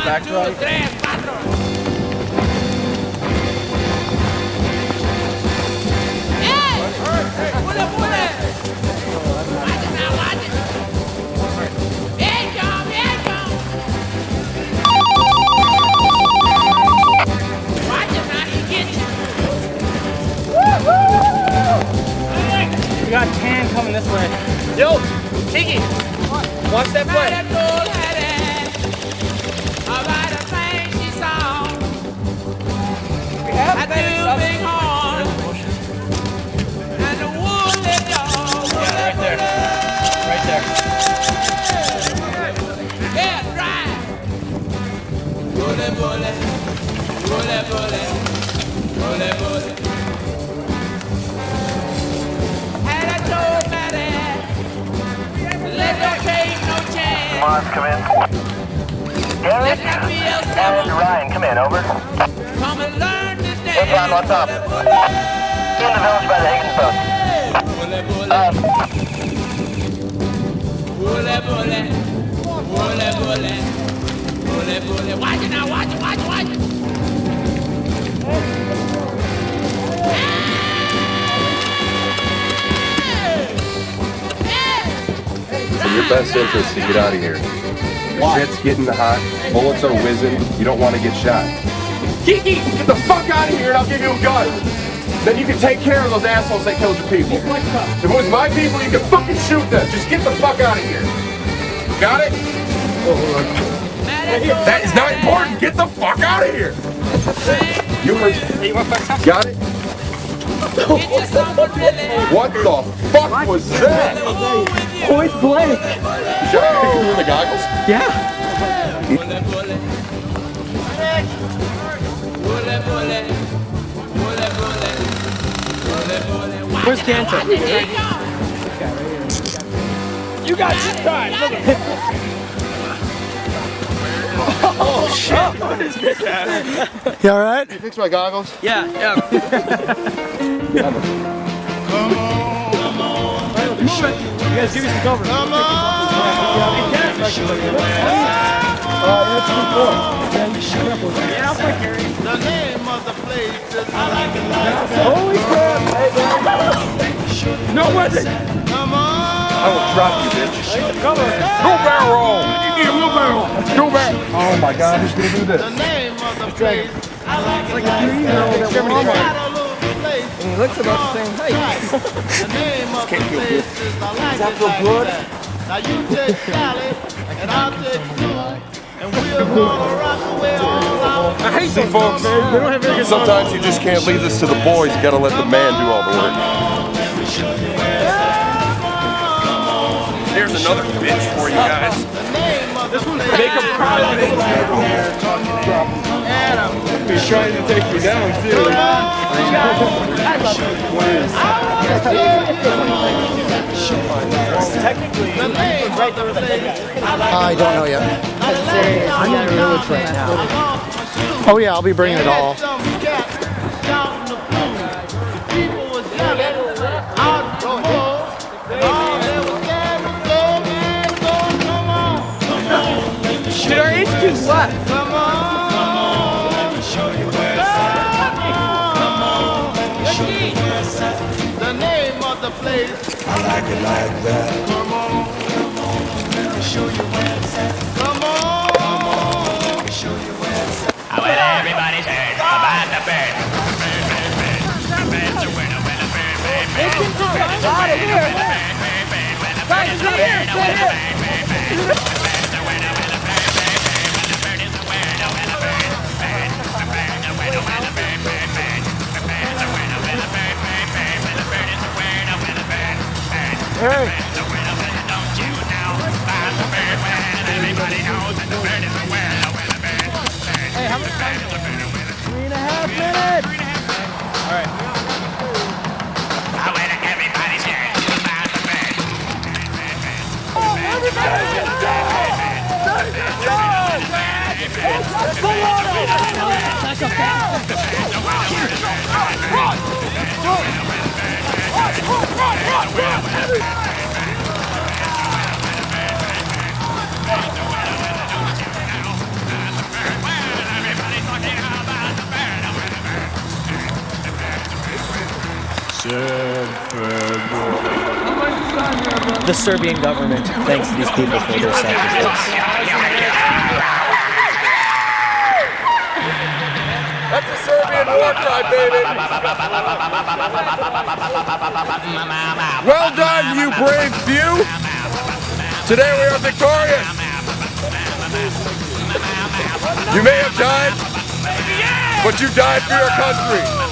back right. We got 10 coming this way. Yo, Tiki, watch that play. We have big horn and the woolly dog. Yeah, right there. Right there. Yeah, drive. Bully, bully, bully, bully, bully, bully. Come in. Gary and Ryan, come in, over. Hey John, what's up? In the village by the Higgins boat. Watch it now, watch it, watch it, watch it. It's in your best interest to get out of here. The shit's getting hot, bullets are whizzing, you don't want to get shot. Kiki, get the fuck out of here and I'll give you a gun. Then you can take care of those assholes that killed your people. If it was my people, you can fucking shoot them. Just get the fuck out of here. Got it? That is not important. Get the fuck out of here. You heard. Got it? What the fuck was that? Point blank. You were the goggles? Yeah. Where's Cantor? You got shot. Look at it. Oh shit. You alright? You fix my goggles? Yeah, yeah. Move it. You guys give me some cover. Come on. That's Yeah, I'll play carry. The name of the place is I like it like Holy crap. No weapon. Come on. I will drop you, bitch. Cover. No barrel. You need a barrel. No barrel. Oh my god, who's gonna do this? The name of the place I like it like And he looks about the same height. The name of the place is I like it like that. Now you take Sally and I'll take you. And we're gonna rock away all out. I hate these folks. Sometimes you just can't leave this to the boys. You gotta let the man do all the work. There's another bitch for you guys. This one's Make them proud of it. He's trying to take you down, too. I don't know yet. I'm in the village right now. Oh yeah, I'll be bringing it all. Did our HQ's left? The name of the place. I like it like that. Come on, come on, let me show you where it's at. Come on, come on, let me show you where it's at. Well, everybody's heard about the bird. The bird's a winner, winner, bird, bird, bird. Out of here. Guys, stay here, stay here. Hey. Hey, how much time? 3.5 minutes. All right. Everybody's heard about the bird. the Serbian government thanks these people for their sacrifice. That's a Serbian war cry, baby. Well done, you brave few. Today we are victorious. You may have died, but you died for your country.